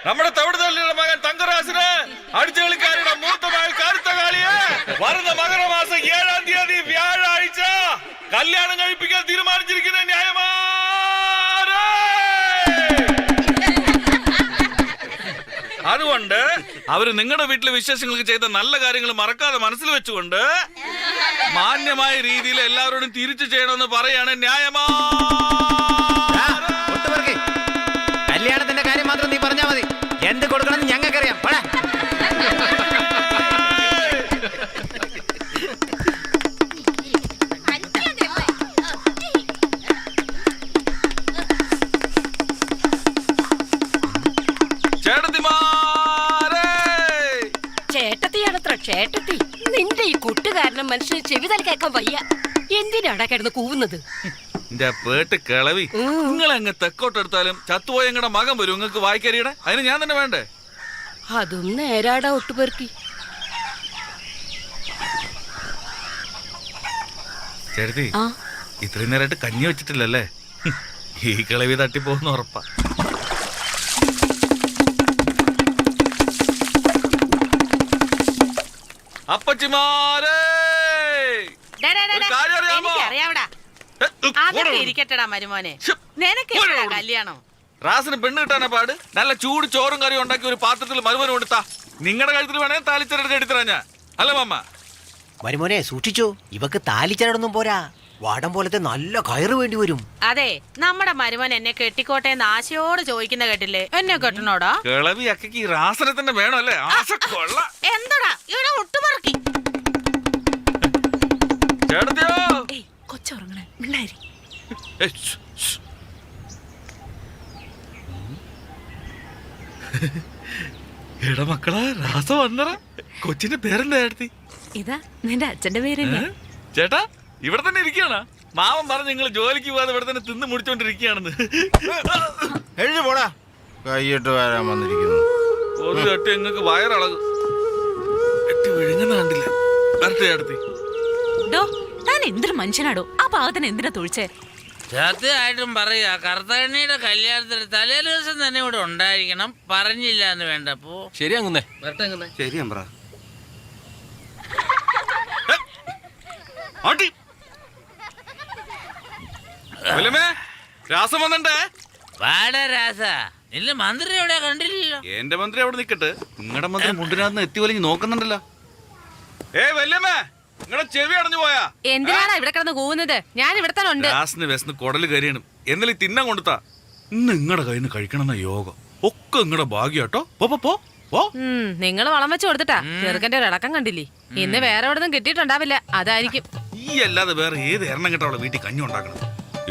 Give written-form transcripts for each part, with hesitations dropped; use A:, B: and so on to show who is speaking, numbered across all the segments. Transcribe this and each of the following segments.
A: നമ്മുടെ തവിടുതല്ലിയുടെ മകൻ തങ്കരാസിന് അടിച്ചുകളിക്കാരുടെ മൂത്ത മകൻ കരുത്തകാളിയെ വരുന്ന മകരമാസം 7-ാം തീയതി വ്യാഴാഴ്ച കല്യാണം കഴിപ്പിക്കാൻ തീരുമാനിച്ചിരിക്കുന്ന ന്യായമാ. അതുകൊണ്ട് അവര് നിങ്ങളുടെ വീട്ടിലെ വിശേഷങ്ങൾക്ക് ചെയ്ത നല്ല കാര്യങ്ങൾ മറക്കാതെ മനസ്സിൽ വെച്ചുകൊണ്ട് മാന്യമായ രീതിയിൽ എല്ലാവരോടും തിരിച്ചു ചെയ്യണമെന്ന് പറയാണ് ന്യായമാ.
B: കല്യാണത്തിന്റെ കാര്യം മാത്രം നീ പറഞ്ഞാ മതി. എന്ത് കൊടുക്കണം ഞങ്ങൾക്കറിയാം.
C: ചേട്ടത്തിയാണത്ര ചേട്ടത്തി. നിന്റെ ഈ കൂട്ടുകാരനും മനുഷ്യന് ചെവി തല കേൾക്കാൻ വയ്യ. എന്തിനാടാ കിടന്ന് കൂവുന്നത്?
A: കിളവി നിങ്ങളെങ്ങ് തെക്കോട്ടെടുത്താലും ചത്തുപോയ ഞങ്ങളുടെ മകൻ വരും. നിങ്ങൾക്ക് വായിക്കരിയുടെ അതിന് ഞാൻ തന്നെ വേണ്ടേ?
C: അതും നേരാടാ ഒട്ടുപേർക്കി.
A: ചേട്ടത്തി ഇത്രയും നേരമായിട്ട് കഞ്ഞി വെച്ചിട്ടില്ലല്ലേ? ഈ കിളവി തട്ടിപ്പോന്ന് ഉറപ്പാ. അപ്പച്ചിമാരേ റാസിന് പെണ്ണ് കിട്ടാനാ പാട്. നല്ല ചൂട് ചോറും കറിയും ഉണ്ടാക്കി ഒരു പാത്രത്തിൽ മരുമോന് കൊടുത്താ നിങ്ങളുടെ കഴുത്തിൽ വേണേ താലിച്ചരട് എടുത്തരാ ഞാൻ. അല്ല മാമ
B: മരുമോനെ സൂക്ഷിച്ചോ, ഇവക്ക് താലിച്ചരടൊന്നും പോരാ. വാടം പോലത്തെ നല്ല കയറ് വേണ്ടി വരും.
D: അതെ, നമ്മുടെ മരുമോൻ എന്നെ കെട്ടിക്കോട്ടെ എന്ന് ആശയോട് ചോദിക്കുന്ന കേട്ടില്ലേ? എന്നെ കെട്ടണോടാ?
A: കിളവി അക്കയ്ക്ക് ഈ റാസിനെ തന്നെ വേണമല്ലേ?
D: എന്താടാ ഇവിടെ ഒട്ടുപറക്കി
A: ചേട്ടത്തിയോ
C: കൊച്ചുറങ്ങണേ മിണ്ടായി.
A: എടാ മക്കളാ, റാസ വന്നറ. കൊച്ചിന്റെ പേരെന്താ ചേട്ടത്തി?
C: ഇതാ നിന്റെ അച്ഛന്റെ പേര്.
A: ചേട്ടാ ഇവിടെ തന്നെ ഇരിക്കുകയാണ്. മാമൻ പറഞ്ഞ് നിങ്ങൾ ജോലിക്ക് പോകാതെ ഇവിടെ തന്നെ തിന്ന് മുടിച്ചോണ്ടിരിക്കുകയാണെന്ന്.
E: എഴുതി പോടാ, കൈയിട്ട് വരാൻ വന്നിരിക്കുന്നു.
A: ഒരു കെട്ടി നിങ്ങൾക്ക് വയറിളകും. എട്ടി വിഴുങ്ങുന്ന കണ്ടില്ല. വരട്ടെ ചേട്ടത്തി.
C: താൻ എന്തൊരു മനുഷ്യനാടോ? ആ പാവത്തിന് എന്തിനാ തൊഴിച്ചേ?
F: സത്യമായിട്ടും പറയാ, കർത്തകണ്ണിയുടെ കല്യാണത്തിന് തലേ ദിവസം തന്നെ ഇവിടെ ഉണ്ടായിരിക്കണം. പറഞ്ഞില്ല എന്ന് വേണ്ടപ്പോ.
B: ശരി അങ്ങുന്നേ.
E: ശരി അമ്പ്ര.
A: രാസം വന്നണ്ടേ?
F: വാടാ രാസ, ഇല്ല മന്ത്രി എവിടെ കണ്ടില്ലല്ലോ.
A: എന്റെ മന്ത്രി അവിടെ നിക്കട്ടെ. നിങ്ങളുടെ മന്ത്രി മുണ്ടിനകത്ത് എത്തി വലിഞ്ഞ് നോക്കുന്നുണ്ടല്ലോ. വല്യമ്മേ, നിങ്ങളുടെ ചെവി അടഞ്ഞു പോയാ?
C: എന്തിനാണ് ഇവിടെ കിടന്ന് കൂവുന്നത്? ഞാൻ ഇവിടെ തന്നെ ഉണ്ട്.
A: രാസിന് വിശന്ന് കുടല് കരിയണം. എന്നാലും തിന്നാൻ കൊടുത്താ നിങ്ങളുടെ കയ്യിൽ നിന്ന് കഴിക്കണമെന്ന യോഗം ഒക്കെ നിങ്ങളുടെ ഭാഗ്യാട്ടോ.
C: നിങ്ങൾ വളം വെച്ച് കൊടുത്തിട്ടാ ചെറുക്കന്റെ ഒരു അടക്കം കണ്ടില്ലേ? ഇന്ന് വേറെ എവിടെ നിന്നും കിട്ടിയിട്ടുണ്ടാവില്ല, അതായിരിക്കും.
A: ഈ അല്ലാതെ വേറെ ഏത് എണ്ണം കേട്ടവളെ വീട്ടിൽ കഞ്ഞി ഉണ്ടാക്കണം?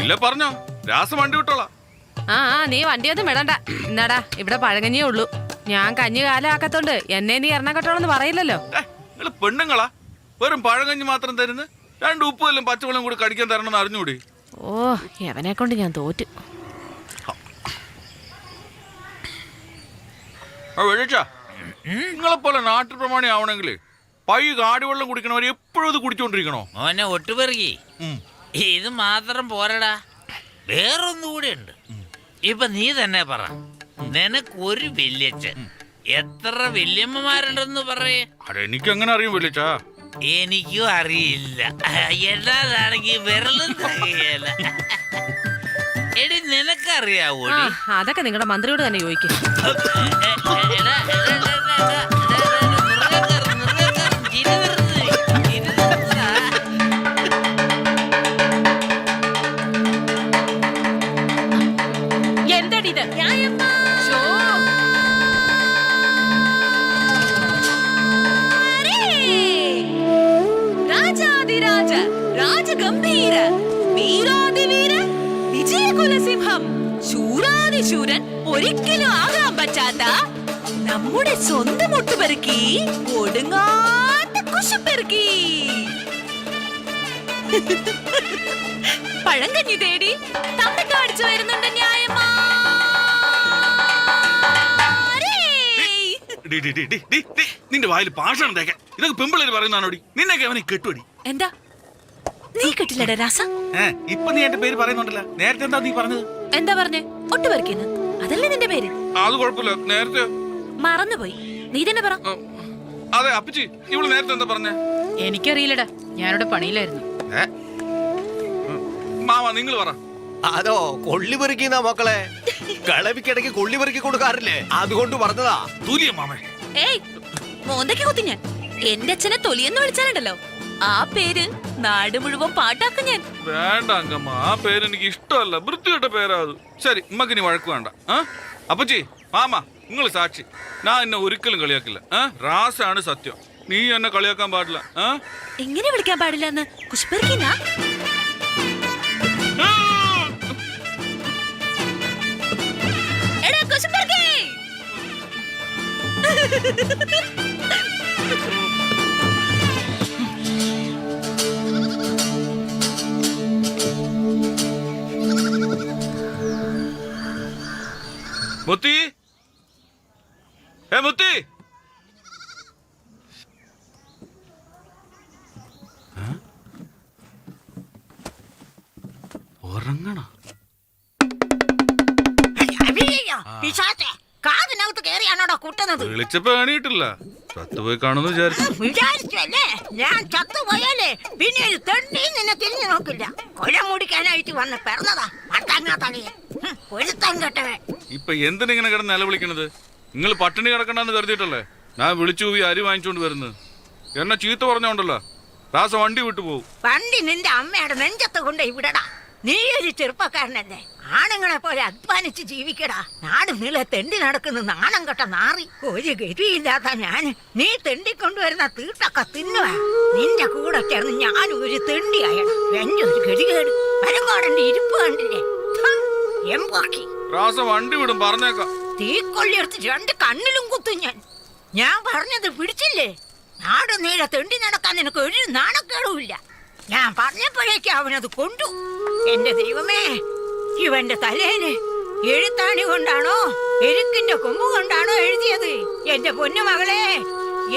A: ഇല്ല പറഞ്ഞോ, രാസ വണ്ടി വിട്ടോളാം.
C: നീ വണ്ടിയൊന്നും വിടണ്ട. എന്നാടാ ഇവിടെ പഴകഞ്ഞേ ഉള്ളൂ. ഞാൻ കഞ്ഞി കാലാക്കത്തോണ്ട് എന്നെ നീ എണ്ണ കെട്ടോളെന്ന് പറയില്ലല്ലോ.
A: നിങ്ങള് പെണ്ണുങ്ങളാ, വെറും പഴകഞ്ഞി മാത്രം തരുന്നു. 2 ഉപ്പും പച്ചവെള്ളം കൂടി കടിക്കാൻ തരണമെന്ന് അറിഞ്ഞൂടി?
C: എവനെ കൊണ്ട് ഞാൻ തോറ്റു.
A: നിങ്ങളെപ്പോലെ നാട്ടു പ്രമാണി ആവണമെങ്കിൽ പൈ കാടിവെള്ളം കുടിക്കണവർ എപ്പോഴും ഇത് കുടിച്ചോണ്ടിരിക്കണോ?
F: മോനെ ഒട്ടുപെറുകി, ഇത് മാത്രം പോരടാ, വേറൊന്നുകൂടെ ഉണ്ട്. ഇപ്പൊ നീ തന്നെ പറ, നിനക്കൊരു വല്യച്ഛൻ, എത്ര വല്യമ്മമാരുണ്ടെന്ന് പറയേ?
A: അതെനിക്കെങ്ങനെ അറിയും വല്യച്ഛാ?
F: എനിക്കും അറിയില്ല. എന്നാലാണെങ്കിൽ വിരലും തകയല്ല. എടി നിനക്കറിയാവോ?
C: അതൊക്കെ നിങ്ങളുടെ മന്ത്രിയോട് തന്നെ ചോദിക്കും.
D: എന്തടിത്?
C: രാജാതിരാജ രാജഗംഭീര വീരാതിവീര വിജയകുലസിംഹം ശൂരാതിശൂരൻ ഒരിക്കലും ആകാൻ പറ്റാത്ത നമ്മുടെ സ്വന്തം ഒട്ടുപെറുക്കി ഒടുങ്ങാത്ത കുശപ്പെറുക്കി പഴങ്കഞ്ഞി തേടി തമ്മിൽ കാണിച്ചു വരുന്നുണ്ട് ന്യായമാ.
A: നിന്റെ വായിൽ പാഷണം തേക്കാൻ ഇതൊക്കെ പെമ്പിള്ളേര് പറയുന്നതാണോടി? നിന്നൊക്കെ അവനെ കെട്ടുപടി.
C: എന്താ നീ കെട്ടില്ലടാ രാസ?
A: ഇപ്പൊ നീ എന്റെ പേര് പറയുന്നുണ്ടല്ലോ. നേരത്തെ എന്താ നീ പറഞ്ഞത്?
G: എന്താ പറഞ്ഞേ? ഒട്ടുപെറുക്കിന്ന് അതല്ലേ നിന്റെ പേര്?
A: അത് കുഴപ്പമില്ല. നേരത്തെ
G: മറന്നുപോയി. നീ തന്നെ പറ.
A: അതെ അപ്പച്ചി, ഇവള് നേരത്തെ എന്താ പറഞ്ഞേ?
D: എനിക്കറിയില്ലടാ, ഞാനിവിടെ പണിയിലായിരുന്നു.
A: മാമ നിങ്ങൾ പറ.
B: അതോ കൊള്ളി പെറുക്കുന്ന മക്കളെ കളവിക്കിടയ്ക്ക് കൊള്ളി പെറുക്കി കൊടുക്കാറില്ലേ, അതുകൊണ്ട് പറഞ്ഞതാ.
A: തുല്യ മാമേ.
G: ഏയ് മോന്തയ്ക്ക് കുത്തി ഞാൻ. എന്റെ അച്ഛനെ തൊലിയെന്ന് വിളിച്ചാലുണ്ടല്ലോ, ആ പേര് നാട് മുഴുവൻ പാട്ടാക്കും ഞാൻ.
A: വേണ്ട അങ്കമ്മ, ആ പേര് എനിക്ക് ഇഷ്ടമല്ല. വൃത്തികെട്ട പേരാ അത്. ശരി, ഉമ്മക്കിനി വഴക്ക് വേണ്ട. അപ്പച്ചി മാമ നിങ്ങൾ സാക്ഷി, ഞാൻ എന്നെ ഒരിക്കലും കളിയാക്കില്ല. റാസാണ് സത്യം. നീ എന്നെ കളിയാക്കാൻ പാടില്ല.
G: എങ്ങനെ വിളിക്കാൻ പാടില്ല എന്ന് കുശിപ്പെറുക്കിന? എടാ കുശിപ്പെറുക്കി!
A: മുത്തി, മുത്തി. ഉറങ്ങണ
H: കാതിനകത്ത് കയറിയാണോടാ കുട്ടുന്നത്?
A: വിളിച്ചപ്പോ എണീട്ടില്ല. ചത്തുപോയി കാണുന്നു
H: വിചാരിച്ചു അല്ലേ? ഞാൻ ചത്തുപോയാലേ പിന്നെ ഒരു തെണ്ടി നിന്നെ തിരിഞ്ഞു നോക്കില്ല. കൊല മുടിക്കാനായിട്ട് വന്ന് പിറന്നതാ പട്ടങ്ങാ തളിയെ. ഒരുത്തം കെട്ടവേ.
A: ഇപ്പൊ എന്തിനിങ്ങനെ കിടന്ന് നിലവിളിക്കണത്? നിങ്ങൾ പട്ടിണി കിടക്കണ്ടെന്ന് കരുതിയിട്ടല്ലേ ഞാൻ വിളിച്ചു പോയി അരി വാങ്ങിച്ചോണ്ട് വരുന്നത്. എന്നെ ചീത്ത പറഞ്ഞോണ്ടല്ലോ രാസ വണ്ടി വിട്ടു പോകും.
H: വണ്ടി നിന്റെ അമ്മയുടെ നെഞ്ചത്ത് കൊണ്ട് ഇവിടടാ. നീ ഒരു ചെറുപ്പക്കാരനല്ലേ, ആണുങ്ങളെ പോലെ അധ്വാനിച്ച് ജീവിക്കടാ. നാട് നീളെ തെണ്ടി നടക്കുന്ന നാണം കെട്ട നാറി. ഒരു ഗതിയില്ലാത്ത ഞാൻ നീ തെണ്ടിക്കൊണ്ടുവരുന്ന തീട്ടൊക്കെ തിന്നുവ. നിന്റെ കൂടെ ചേർന്ന് ഞാൻ ഒരു തെണ്ടിയായടാ. എന്റെ ഒരു ഗതികേട്. വരങ്കോടന്റെ ഇരിപ്പ് കണ്ടില്ലേ? എമ്പോക്കി
A: രാസ വണ്ടി വിടും പറഞ്ഞേക്കാം.
H: തീക്കൊള്ളിയെടുത്ത് രണ്ട് കണ്ണിലും കുത്തും ഞാൻ. ഞാൻ പറഞ്ഞത് പിടിച്ചില്ലേ? നാട് നീളെ തെണ്ടി നടക്കാൻ നിനക്ക് ഒരു നാണക്കേടുമില്ല. ഞാൻ പറഞ്ഞപ്പോഴേക്ക് അവനത് കൊണ്ടു. എന്റെ ദൈവമേ, ഇവന്റെ തലേന് എഴുത്താണി കൊണ്ടാണോ എഴുക്കിന്റെ കൊമ്പ് കൊണ്ടാണോ എഴുതിയത്? എന്റെ പൊന്നു മകളെ,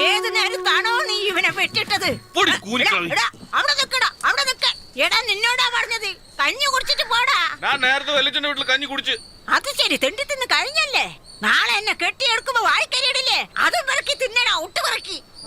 H: ഏത് നേരത്താണോ നീ ഇവനെ പെറ്റിട്ടത്? അവിടെ നിക്കടാ, അവിടെ നിക്ക. എടാ നിന്നോടാ പറഞ്ഞത്, കഞ്ഞി കുടിച്ചിട്ട് പോടാ.
A: ഞാൻ നേരത്തെ വലിച്ചന്റെ വീട്ടിൽ കഞ്ഞി കുടിച്ച്.
H: അത് ശരി, തെണ്ടി തിന്ന്